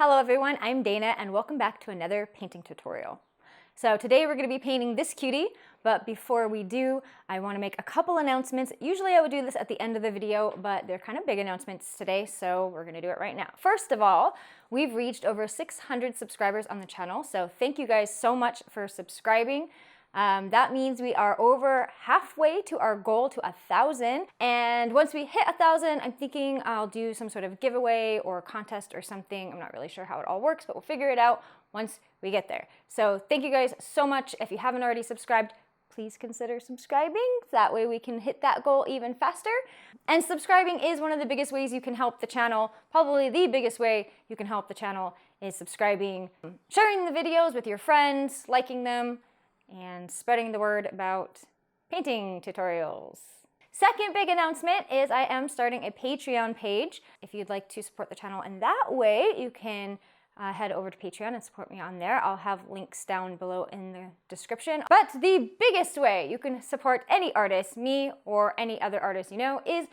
Hello everyone, I'm Dana and welcome back to another painting tutorial. So today we're going to be painting this cutie, but before we do, I want to make a couple announcements. Usually I would do this at the end of the video, but they're kind of big announcements today, so we're going to do it right now. First of all, we've reached over 600 subscribers on the channel, so thank you guys so much for subscribing. That means we are over halfway to our goal to 1,000. And once we hit 1,000, I'm thinking I'll do some sort of giveaway or contest or something. I'm not really sure how it all works, but we'll figure it out once we get there. So thank you guys so much. If you haven't already subscribed, please consider subscribing. That way we can hit that goal even faster. And subscribing is one of the biggest ways you can help the channel. Probably the biggest way you can help the channel is subscribing, sharing the videos with your friends, liking them, and spreading the word about painting tutorials. Second big announcement is I am starting a Patreon page. If you'd like to support the channel in that way, you can head over to Patreon and support me on there. I'll have links down below in the description. But the biggest way you can support any artist, me or any other artist you know, is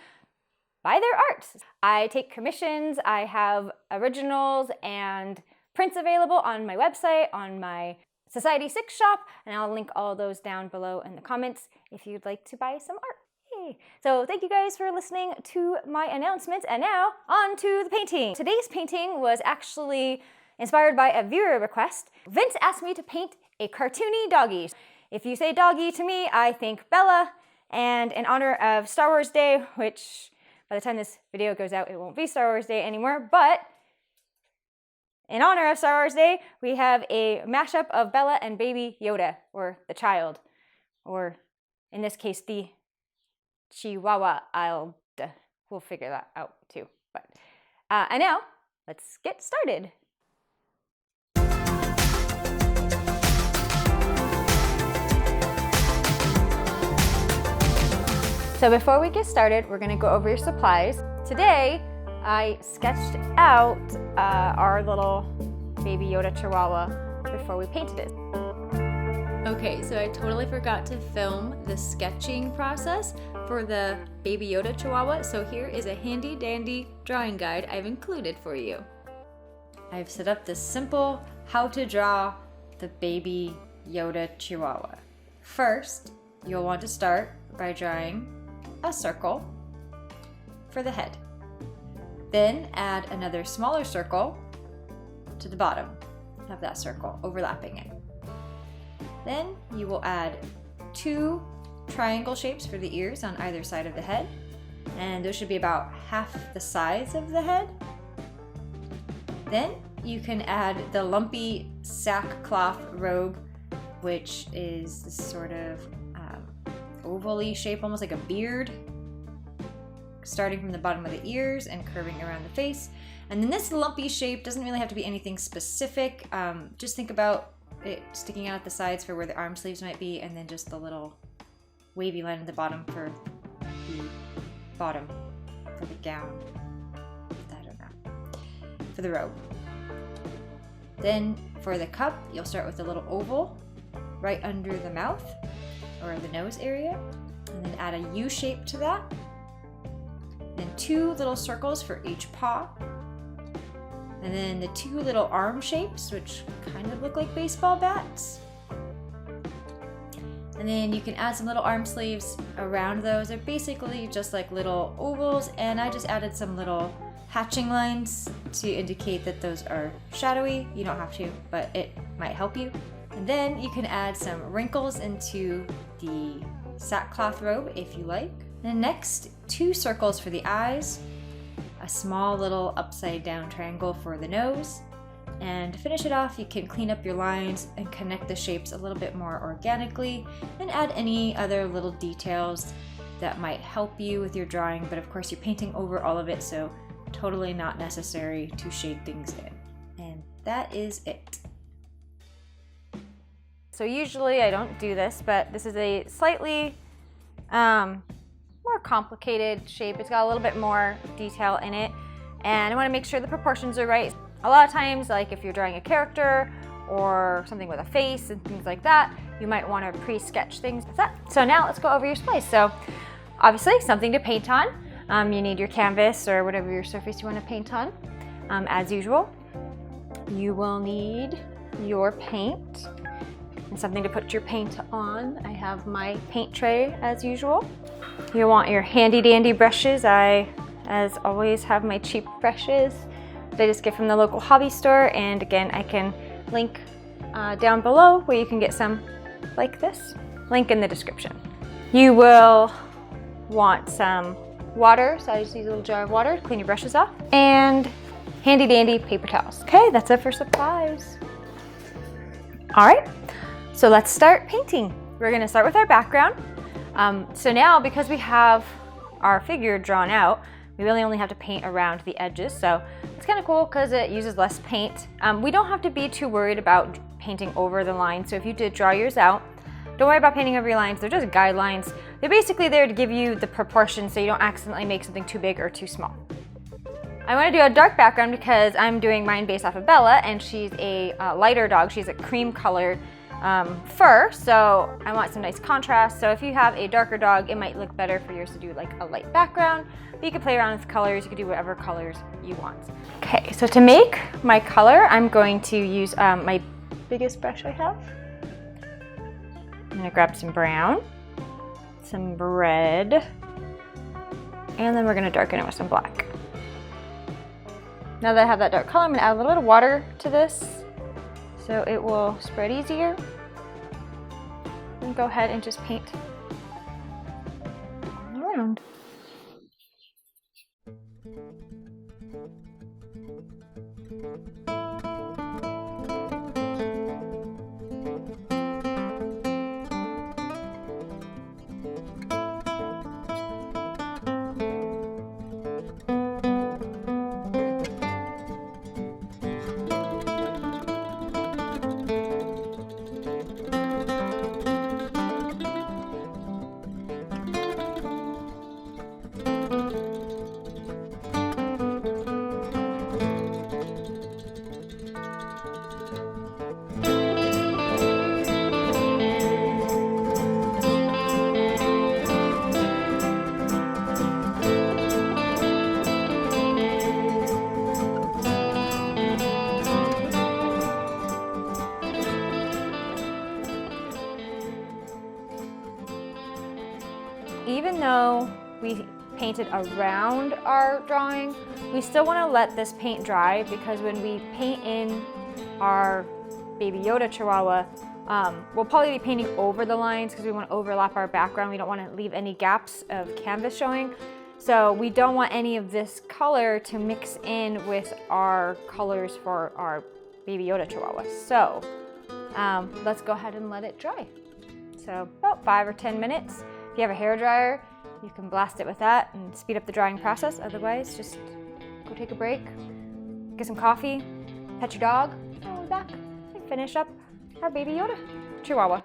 buy their art. I take commissions, I have originals and prints available on my website, on my Society 6 shop, and I'll link all those down below in the comments if you'd like to buy some art. Yay. So thank you guys for listening to my announcements, and now on to the painting. Today's painting was actually inspired by a viewer request. Vince asked me to paint a cartoony doggy. If you say doggy to me, I think Bella, and in honor of Star Wars Day, which by the time this video goes out, it won't be Star Wars Day anymore, but in honor of Star Wars Day, we have a mashup of Bella and baby Yoda, or the child, or in this case, the chihuahua. We'll figure that out too. But and now, let's get started. So before we get started, we're gonna go over your supplies. Today, I sketched out our little baby Yoda chihuahua before we painted it. Okay, so I totally forgot to film the sketching process for the baby Yoda chihuahua, so here is a handy dandy drawing guide I've included for you. I've set up this simple how to draw the baby Yoda chihuahua. First, you'll want to start by drawing a circle for the head. Then add another smaller circle to the bottom of that circle, overlapping it. Then you will add 2 triangle shapes for the ears on either side of the head, and those should be about half the size of the head. Then you can add the lumpy sackcloth robe, which is this sort of oval-y shape, almost like a beard, starting from the bottom of the ears and curving around the face. And then this lumpy shape doesn't really have to be anything specific. Just think about it sticking out at the sides for where the arm sleeves might be, and then just the little wavy line at the bottom for the bottom for the gown. I don't know. For the robe. Then for the cup, you'll start with a little oval right under the mouth or the nose area, and then add a U shape to that. Then 2 little circles for each paw. And then the 2 little arm shapes, which kind of look like baseball bats. And then you can add some little arm sleeves around those. They're basically just like little ovals, and I just added some little hatching lines to indicate that those are shadowy. You don't have to, but it might help you. And then you can add some wrinkles into the sackcloth robe if you like. And next, 2 circles for the eyes, a small little upside down triangle for the nose, and to finish it off, you can clean up your lines and connect the shapes a little bit more organically and add any other little details that might help you with your drawing, but of course you're painting over all of it, so totally not necessary to shade things in. And that is it. So usually I don't do this, but this is a slightly more complicated shape. It's got a little bit more detail in it, and I want to make sure the proportions are right. A lot of times, like if you're drawing a character or something with a face and things like that, you might want to pre-sketch things with that. So now let's go over your supplies. So obviously something to paint on. You need your canvas or whatever your surface you want to paint on, as usual. You will need your paint and something to put your paint on. I have my paint tray as usual. You want your handy dandy brushes. I, as always, have my cheap brushes that I just get from the local hobby store. And again, I can link down below where you can get some like this. Link in the description. You will want some water, so I just use a little jar of water to clean your brushes off, and handy dandy paper towels. Okay, that's it for supplies. All right, so let's start painting. We're gonna start with our background. So now, because we have our figure drawn out, we really only have to paint around the edges. So it's kind of cool because it uses less paint. We don't have to be too worried about painting over the line. So if you did draw yours out, don't worry about painting over your lines. They're just guidelines. They're basically there to give you the proportion so you don't accidentally make something too big or too small. I want to do a dark background because I'm doing mine based off of Bella, and she's a lighter dog. She's a cream colored fur, so I want some nice contrast. So if you have a darker dog, it might look better for yours to do like a light background, but you can play around with colors. You can do whatever colors you want. Okay, so to make my color, I'm going to use my biggest brush I have. I'm gonna grab some brown, some red, and then we're gonna darken it with some black. Now that I have that dark color, I'm gonna add a little bit of water to this so it will spread easier. And go ahead and just paint around. Even though we painted around our drawing, we still want to let this paint dry, because when we paint in our Baby Yoda Chihuahua, we'll probably be painting over the lines because we want to overlap our background. We don't want to leave any gaps of canvas showing. So we don't want any of this color to mix in with our colors for our Baby Yoda Chihuahua. So let's go ahead and let it dry. So about 5 or 10 minutes. If you have a hair dryer, you can blast it with that and speed up the drying process. Otherwise, just go take a break, get some coffee, pet your dog, and we'll be back and finish up our Baby Yoda Chihuahua.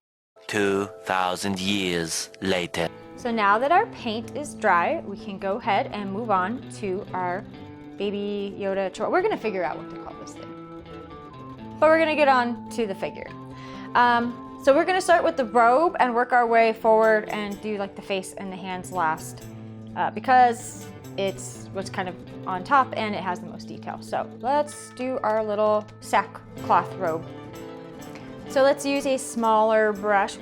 2,000 years later. So now that our paint is dry, we can go ahead and move on to our Baby Yoda Chihuahua. We're gonna figure out what to call this thing, but we're gonna get on to the figure. So we're gonna start with the robe and work our way forward and do like the face and the hands last, because it's what's kind of on top and it has the most detail. So let's do our little sackcloth robe. So let's use a smaller brush.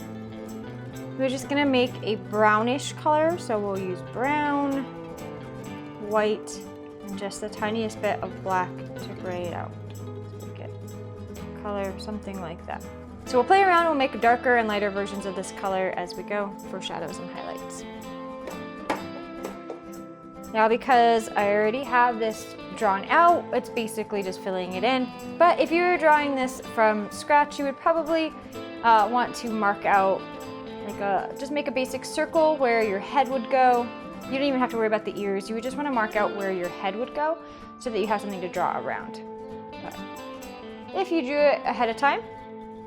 We're just gonna make a brownish color. So we'll use brown, white, and just the tiniest bit of black to gray it out. So we get color, something like that. So we'll play around, we'll make darker and lighter versions of this color as we go for shadows and highlights. Now, because I already have this drawn out, it's basically just filling it in. But if you were drawing this from scratch, you would probably want to mark out just make a basic circle where your head would go. You don't even have to worry about the ears. You would just want to mark out where your head would go so that you have something to draw around. But if you drew it ahead of time,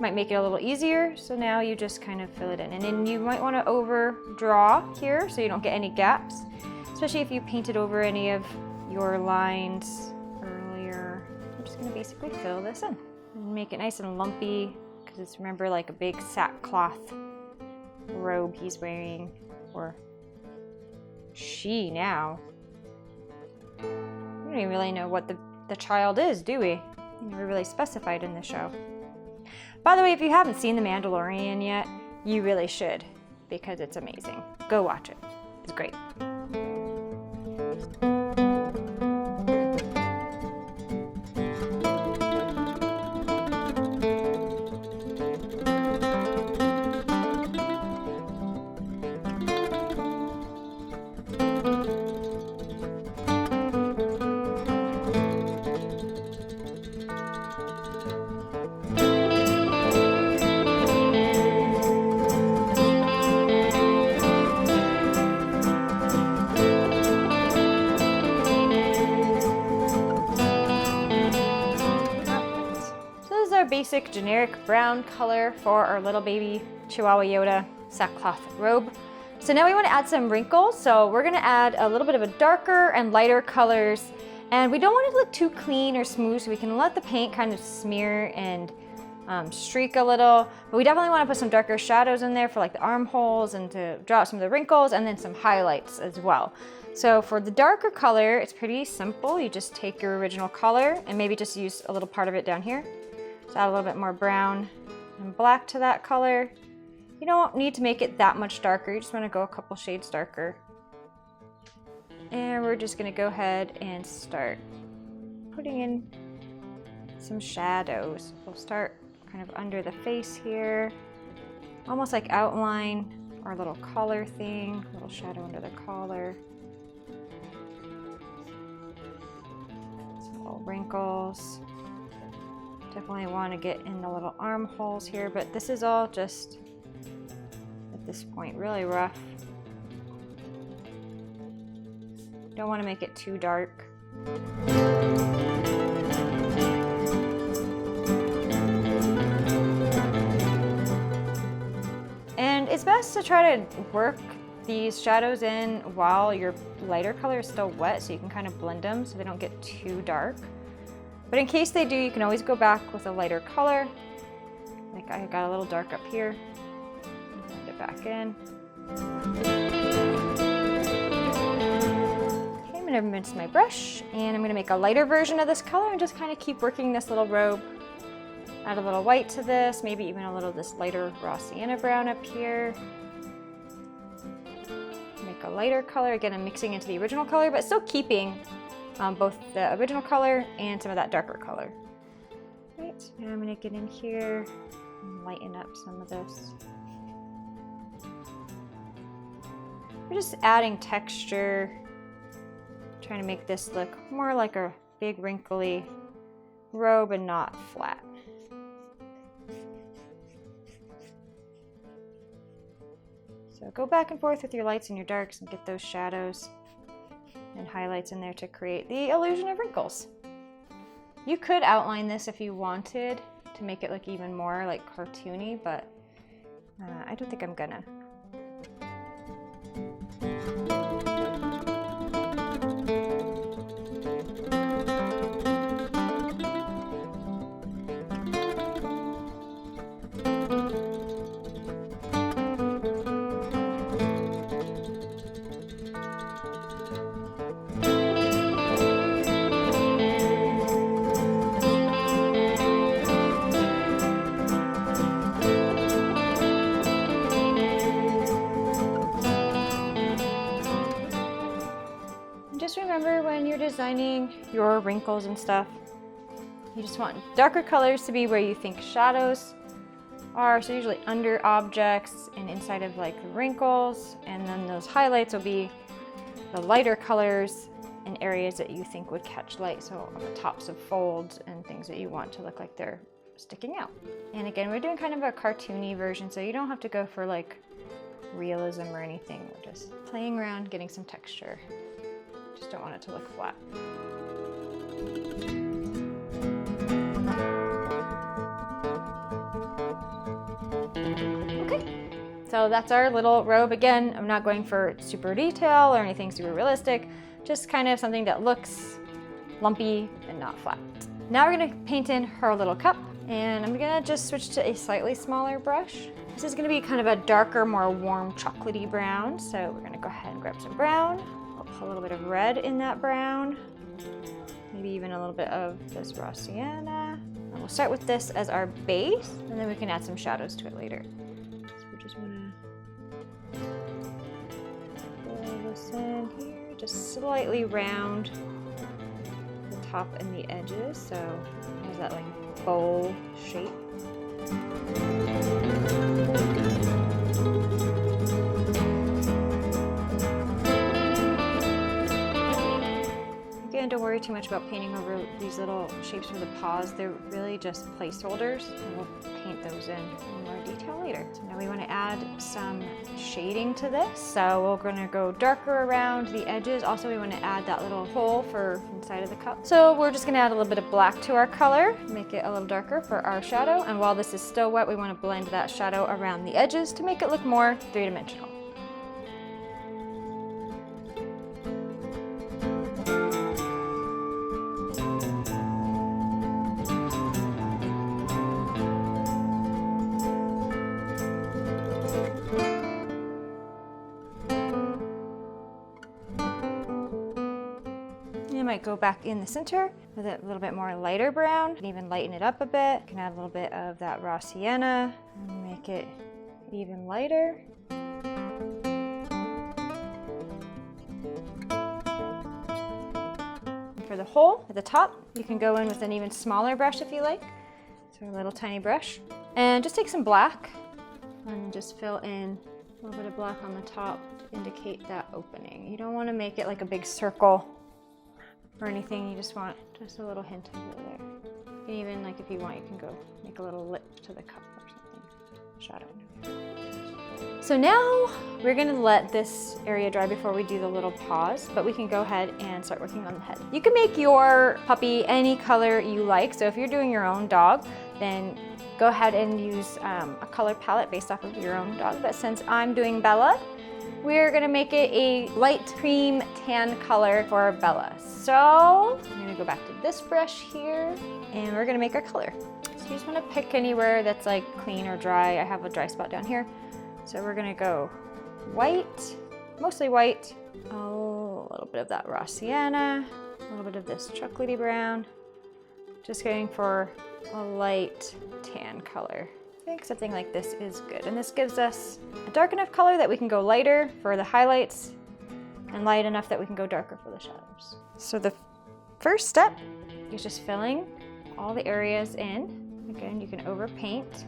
might make it a little easier. So now you just kind of fill it in. And then you might want to overdraw here so you don't get any gaps, especially if you painted over any of your lines earlier. I'm just going to basically fill this in and make it nice and lumpy, because it's, remember, like a big sackcloth robe he's wearing, or she now. We don't even really know what the child is, do we? Never really specified in the show. By the way, if you haven't seen The Mandalorian yet, you really should, because it's amazing. Go watch it. It's great. Basic generic brown color for our little baby Chihuahua Yoda sackcloth robe. So now we want to add some wrinkles. So we're going to add a little bit of a darker and lighter colors, and we don't want it to look too clean or smooth, so we can let the paint kind of smear and streak a little, but we definitely want to put some darker shadows in there for like the armholes and to draw out some of the wrinkles, and then some highlights as well. So for the darker color, it's pretty simple. You just take your original color and maybe just use a little part of it down here. So add a little bit more brown and black to that color. You don't need to make it that much darker. You just want to go a couple shades darker. And we're just going to go ahead and start putting in some shadows. We'll start kind of under the face here, almost like outline our little collar thing, a little shadow under the collar. Some little wrinkles. Definitely want to get in the little armholes here, but this is all just, at this point, really rough. Don't want to make it too dark. And it's best to try to work these shadows in while your lighter color is still wet, so you can kind of blend them so they don't get too dark. But in case they do, you can always go back with a lighter color. Like I got a little dark up here. Blend it back in. Okay, I'm gonna rinse my brush, and I'm gonna make a lighter version of this color and just kind of keep working this little robe. Add a little white to this, maybe even a little of this lighter raw sienna brown up here. Make a lighter color. Again, I'm mixing into the original color, but still keeping both the original color and some of that darker color. Right, now I'm gonna get in here and lighten up some of this. We're just adding texture, trying to make this look more like a big wrinkly robe and not flat. So go back and forth with your lights and your darks and get those shadows and highlights in there to create the illusion of wrinkles. You could outline this if you wanted to make it look even more like cartoony, but I don't think I'm gonna. Just remember when you're designing your wrinkles and stuff, you just want darker colors to be where you think shadows are, so usually under objects and inside of like the wrinkles, and then those highlights will be the lighter colors in areas that you think would catch light, so on the tops of folds and things that you want to look like they're sticking out. And again, we're doing kind of a cartoony version, so you don't have to go for like realism or anything. We're just playing around, getting some texture. Just don't want it to look flat. Okay, so that's our little robe. Again, I'm not going for super detail or anything super realistic, just kind of something that looks lumpy and not flat. Now we're gonna paint in her little cup, and I'm gonna just switch to a slightly smaller brush. This is gonna be kind of a darker, more warm chocolatey brown, so we're gonna go ahead and grab some brown. I'll put a little bit of red in that brown. maybe even a little bit of this raw sienna. And we'll start with this as our base, and then we can add some shadows to it later. So we just want to fill this in here, just slightly round the top and the edges, so it has that like bowl shape. Again, don't worry too much about painting over these little shapes for the paws. They're really just placeholders, and we'll paint those in more detail later. So now we want to add some shading to this. So we're going to go darker around the edges. Also, we want to add that little hole for inside of the cup. So we're just going to add a little bit of black to our color, make it a little darker for our shadow. And while this is still wet, we want to blend that shadow around the edges to make it look more three-dimensional. You might go back in the center with a little bit more lighter brown. You can even lighten it up a bit. You can add a little bit of that raw sienna and make it even lighter. And for the hole at the top, you can go in with an even smaller brush if you like. So a little tiny brush. And just take some black and just fill in a little bit of black on the top to indicate that opening. You don't want to make it like a big circle or anything, you just want just a little hint of it there. You can even, like if you want, you can go make a little lip to the cup or something, shadow. So now we're gonna let this area dry before we do the little paws, but we can go ahead and start working on the head. You can make your puppy any color you like, so if you're doing your own dog, then go ahead and use a color palette based off of your own dog, but since I'm doing Bella, we're gonna make it a light cream tan color for Bella. So I'm gonna go back to this brush here and we're gonna make our color. So you just wanna pick anywhere that's like clean or dry. I have a dry spot down here. So we're gonna go white, mostly white. Oh, a little bit of that raw sienna, a little bit of this chocolatey brown. Just going for a light tan color. I think something like this is good. And this gives us a dark enough color that we can go lighter for the highlights and light enough that we can go darker for the shadows. So the first step is just filling all the areas in. Again, you can overpaint.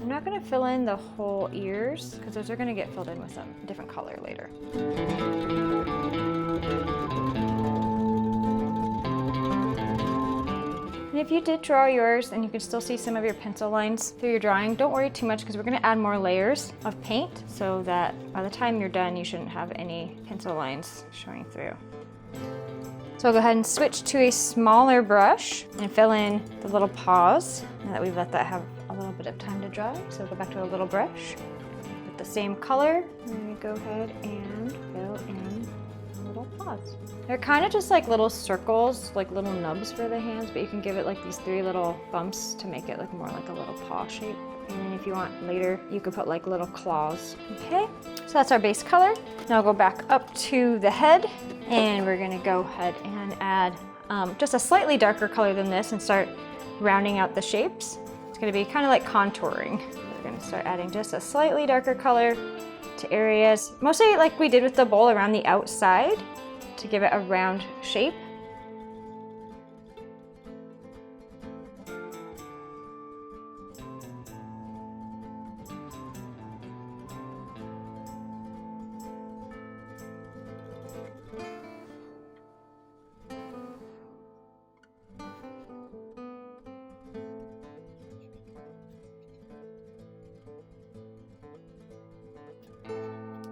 I'm not going to fill in the whole ears because those are going to get filled in with some different color later. And if you did draw yours and you can still see some of your pencil lines through your drawing, don't worry too much because we're going to add more layers of paint so that by the time you're done, you shouldn't have any pencil lines showing through. So I'll go ahead and switch to a smaller brush and fill in the little paws now that we've let that have a little bit of time to dry. So go back to a little brush with the same color and we go ahead and fill in the little paws. They're kind of just like little circles, like little nubs for the hands, but you can give it like these 3 little bumps to make it look more like a little paw shape. And then if you want later, you could put like little claws. Okay, so that's our base color. Now I'll go back up to the head and we're gonna go ahead and add just a slightly darker color than this and start rounding out the shapes. It's gonna be kind of like contouring. We're gonna start adding just a slightly darker color to areas, mostly like we did with the bowl around the outside to give it a round shape.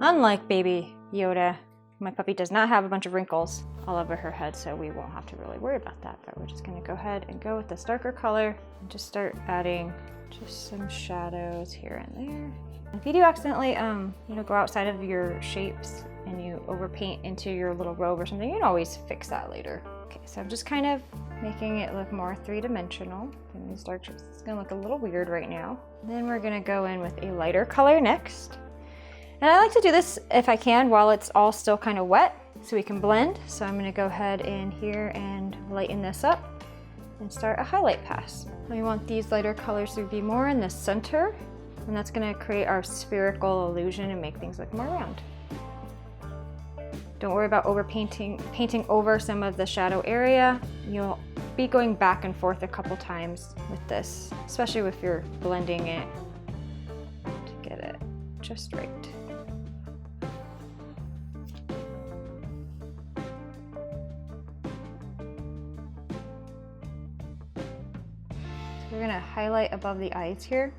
Unlike baby Yoda, my puppy does not have a bunch of wrinkles all over her head, so we won't have to really worry about that. But we're just gonna go ahead and go with this darker color and just start adding just some shadows here and there. If you do accidentally, go outside of your shapes and you overpaint into your little robe or something, you can always fix that later. Okay, so I'm just kind of making it look more three-dimensional. And these dark shapes, it's gonna look a little weird right now. Then we're gonna go in with a lighter color next. And I like to do this if I can while it's all still kind of wet so we can blend. So I'm gonna go ahead in here and lighten this up and start a highlight pass. We want these lighter colors to be more in the center, and that's gonna create our spherical illusion and make things look more round. Don't worry about painting over some of the shadow area. You'll be going back and forth a couple times with this, especially if you're blending it to get it just right. We're gonna highlight above the eyes here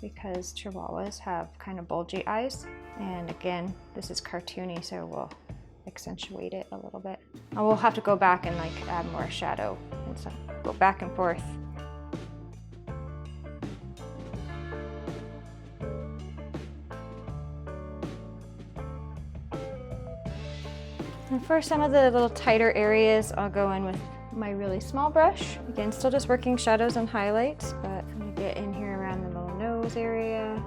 because Chihuahuas have kind of bulgy eyes. And again, this is cartoony, so we'll accentuate it a little bit. And we'll have to go back and like add more shadow and stuff. Go back and forth. And for some of the little tighter areas, I'll go in with my really small brush. Again, still just working shadows and highlights, but I'm gonna get in here around the little nose area.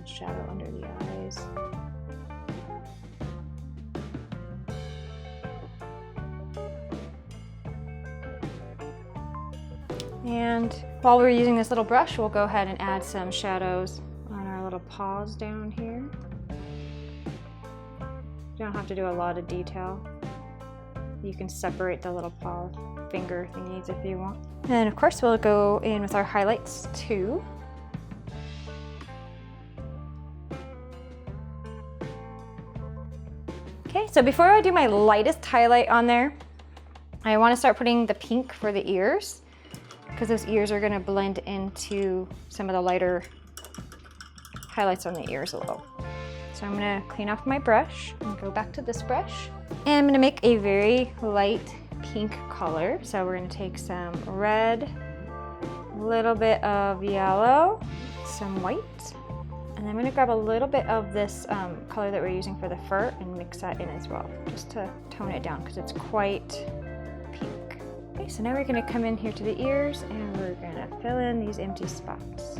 Shadow under the eyes. And while we're using this little brush, we'll go ahead and add some shadows on our little paws down here. You don't have to do a lot of detail. You can separate the little paw finger thingies if you want. And of course, we'll go in with our highlights too. Okay, so before I do my lightest highlight on there, I want to start putting the pink for the ears, because those ears are going to blend into some of the lighter highlights on the ears a little. So I'm going to clean off my brush and go back to this brush. And I'm going to make a very light pink color. So we're going to take some red, a little bit of yellow, some white, and I'm going to grab a little bit of this color that we're using for the fur and mix that in as well, just to tone it down because it's quite pink. Okay, so now we're going to come in here to the ears and we're going to fill in these empty spots.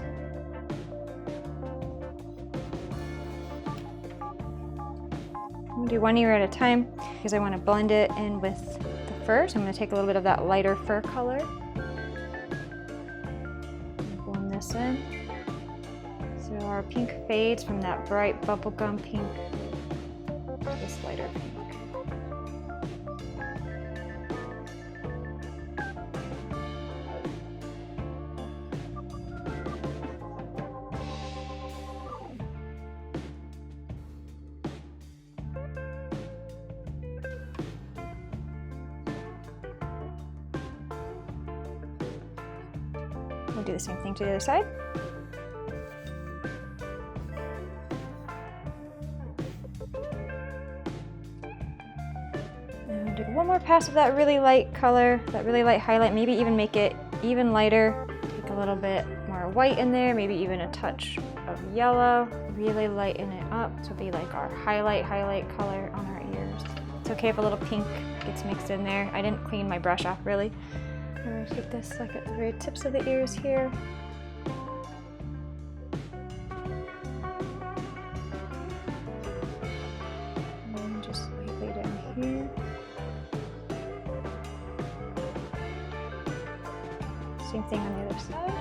I'm going to do one ear at a time because I want to blend it in with the fur. So I'm going to take a little bit of that lighter fur color. Blend this in. So our pink fades from that bright bubblegum pink to this lighter pink. We'll do the same thing to the other side. And do one more pass of that really light color, that really light highlight, maybe even make it even lighter. Take a little bit more white in there, maybe even a touch of yellow. Really lighten it up to be like our highlight color on our ears. It's okay if a little pink gets mixed in there. I didn't clean my brush off really. I'm going to take this like at the very tips of the ears here. And just lightly down here. Same thing on the other side.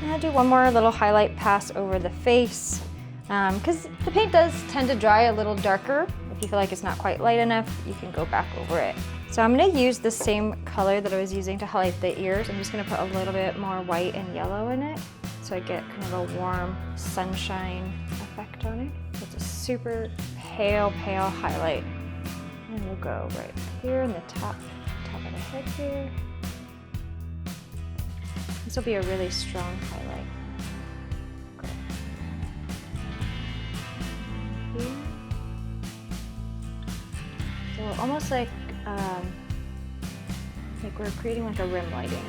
I'll do one more little highlight pass over the face because the paint does tend to dry a little darker. If you feel like it's not quite light enough, you can go back over it. So I'm going to use the same color that I was using to highlight the ears. I'm just going to put a little bit more white and yellow in it so I get kind of a warm sunshine effect on it. It's a super pale highlight. And we'll go right here in the top of the head here. This will be a really strong highlight. Go here. So almost like we're creating like a rim lighting.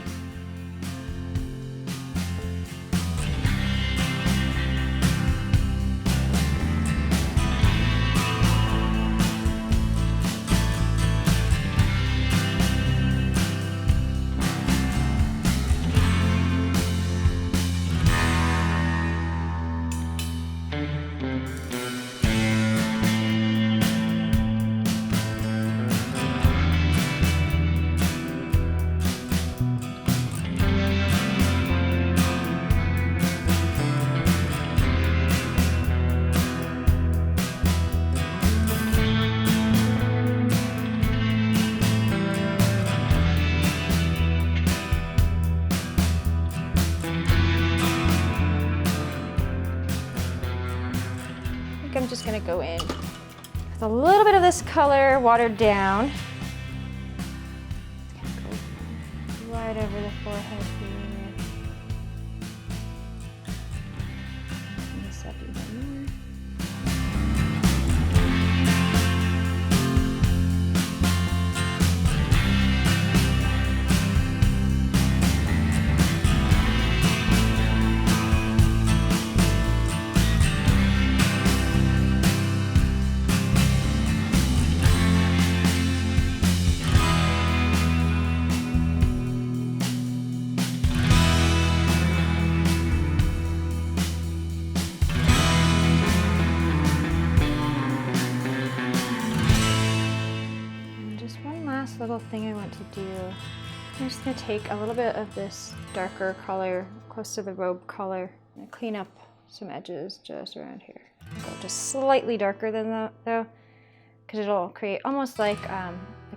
I'm just gonna go in with a little bit of this color watered down. It's gonna go right over the forehead here. Bring this up even more. Little thing I want to do. I'm just going to take a little bit of this darker color close to the robe color and clean up some edges just around here. Go just slightly darker than that though, because it'll create almost like a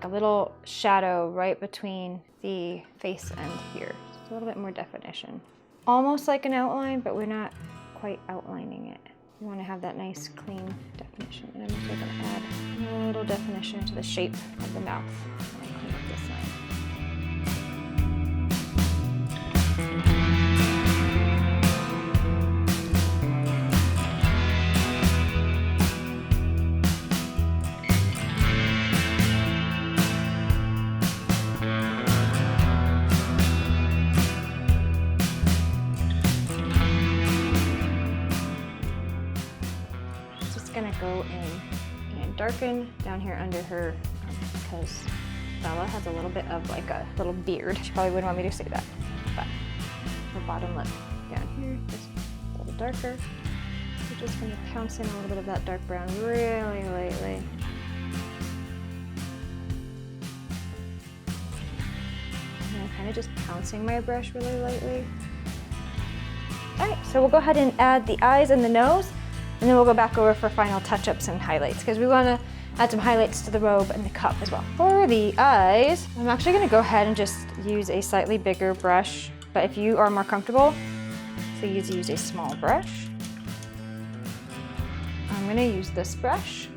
little shadow right between the face and here. Just a little bit more definition. Almost like an outline, but we're not quite outlining it. We want to have that nice clean definition. And I'm also going to add a little definition to the shape of the mouth. And clean up this side. Gonna go in and darken down here under her because Bella has a little bit of like a little beard. She probably wouldn't want me to say that, but her bottom lip down here is a little darker. We're just gonna pounce in a little bit of that dark brown really lightly. And I'm kind of just pouncing my brush really lightly. All right, so we'll go ahead and add the eyes and the nose. And then we'll go back over for final touch-ups and highlights because we want to add some highlights to the robe and the cup as well. For the eyes, I'm actually going to go ahead and just use a slightly bigger brush, but if you are more comfortable, please use a small brush. I'm going to use this brush.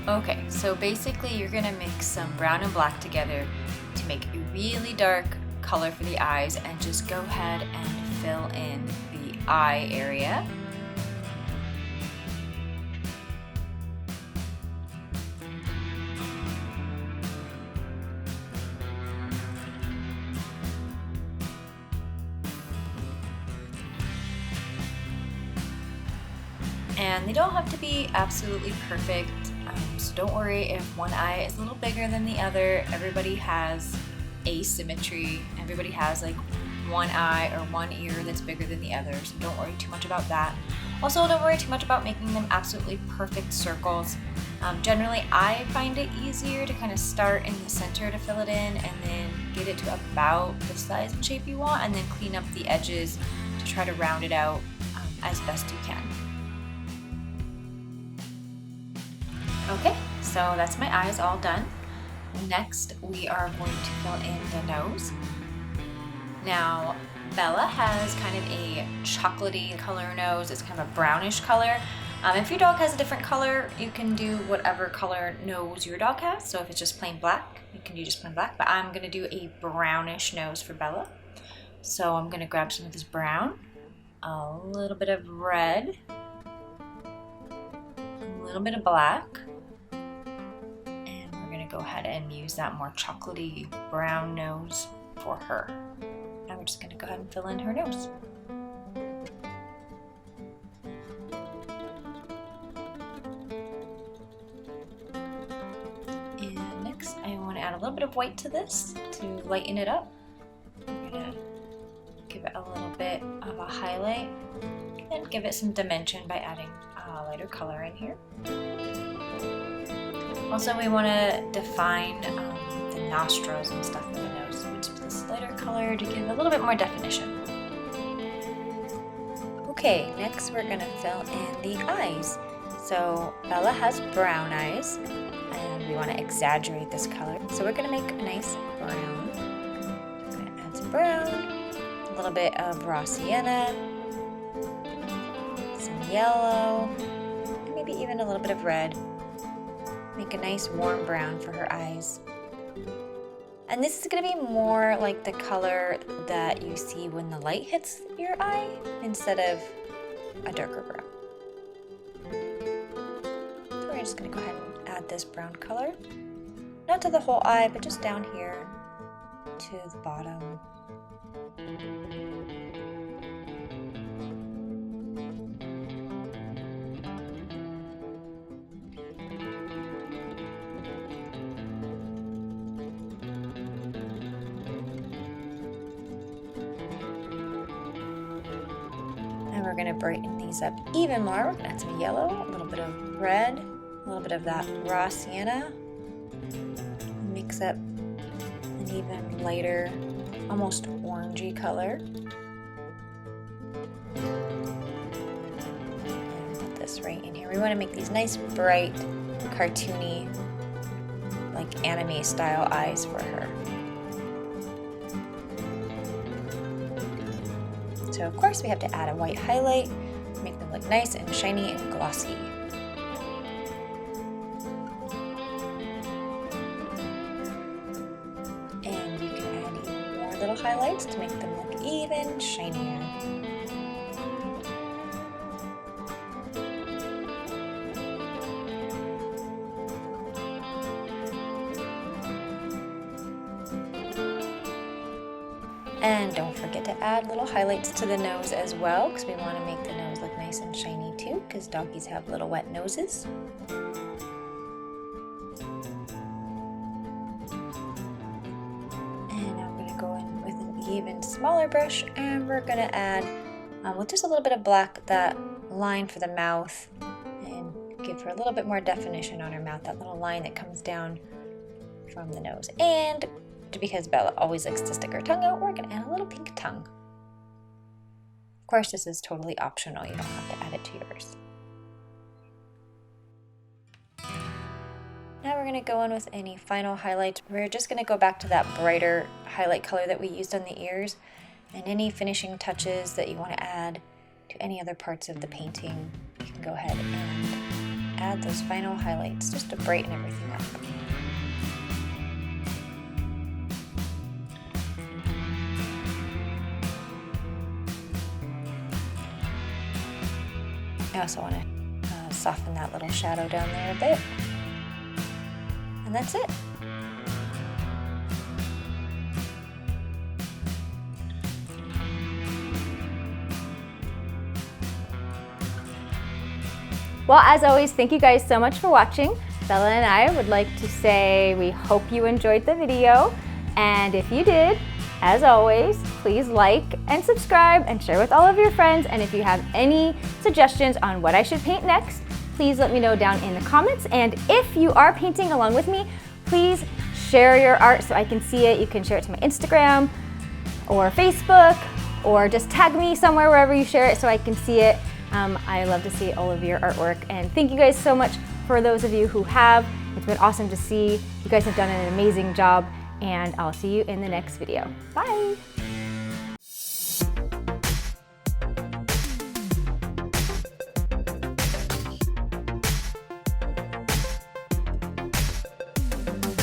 Okay, so basically you're going to mix some brown and black together to make a really dark color for the eyes and just go ahead and fill in the eye area. And they don't have to be absolutely perfect, so don't worry if one eye is a little bigger than the other. Everybody has asymmetry. Everybody has like one eye or one ear that's bigger than the other, so don't worry too much about that. Also, don't worry too much about making them absolutely perfect circles. Generally, I find it easier to kind of start in the center to fill it in and then get it to about the size and shape you want and then clean up the edges to try to round it out as best you can. Okay, so that's my eyes all done. Next, we are going to fill in the nose. Now, Bella has kind of a chocolatey color nose. It's kind of a brownish color. If your dog has a different color, you can do whatever color nose your dog has. So if it's just plain black, you can do just plain black. But I'm going to do a brownish nose for Bella. So I'm going to grab some of this brown. a little bit of red, a little bit of black, and we're gonna go ahead and use that more chocolatey brown nose for her. Now we're just gonna go ahead and fill in her nose. And next I want to add a little bit of white to this to lighten it up. I'm gonna give it a little bit of a highlight and give it some dimension by adding a lighter color in here. Also, we want to define the nostrils and stuff in the nose, so we just this lighter color to give a little bit more definition. Okay, next we're going to fill in the eyes. So Bella has brown eyes, and we want to exaggerate this color. So we're going to make a nice brown. I'm going to add some brown. A little bit of raw sienna, some yellow, and maybe even a little bit of red. Make a nice warm brown for her eyes. And this is going to be more like the color that you see when the light hits your eye instead of a darker brown. So we're just going to go ahead and add this brown color. Not to the whole eye, but just down here to the bottom. And we're going to brighten these up even more. We're going to add some yellow, a little bit of red, a little bit of that raw sienna. Mix up an even lighter, almost orangey color. And put this right in here. We want to make these nice, bright, cartoony, like anime style eyes for her. So of course we have to add a white highlight, make them look nice and shiny and glossy. And you can add even more little highlights to make them look even shinier. And don't forget to add little highlights to the nose as well, because we want to make the nose look nice and shiny too, because doggies have little wet noses. And now I'm going to go in with an even smaller brush, and we're going to add, with just a little bit of black, that line for the mouth, and give her a little bit more definition on her mouth, that little line that comes down from the nose. And because Bella always likes to stick her tongue out, we're going to add a little pink tongue. Of course, this is totally optional. You don't have to add it to yours. Now we're going to go in with any final highlights. We're just going to go back to that brighter highlight color that we used on the ears, and any finishing touches that you want to add to any other parts of the painting, you can go ahead and add those final highlights just to brighten everything up. I also want to soften that little shadow down there a bit. And that's it. Well, as always, thank you guys so much for watching. Bella and I would like to say we hope you enjoyed the video. And if you did, as always, please like and subscribe and share with all of your friends. And if you have any suggestions on what I should paint next, please let me know down in the comments. And if you are painting along with me, please share your art so I can see it. You can share it to my Instagram or Facebook, or just tag me somewhere wherever you share it so I can see it. I love to see all of your artwork. And thank you guys so much for those of you who have. It's been awesome to see. You guys have done an amazing job. And I'll see you in the next video. Bye!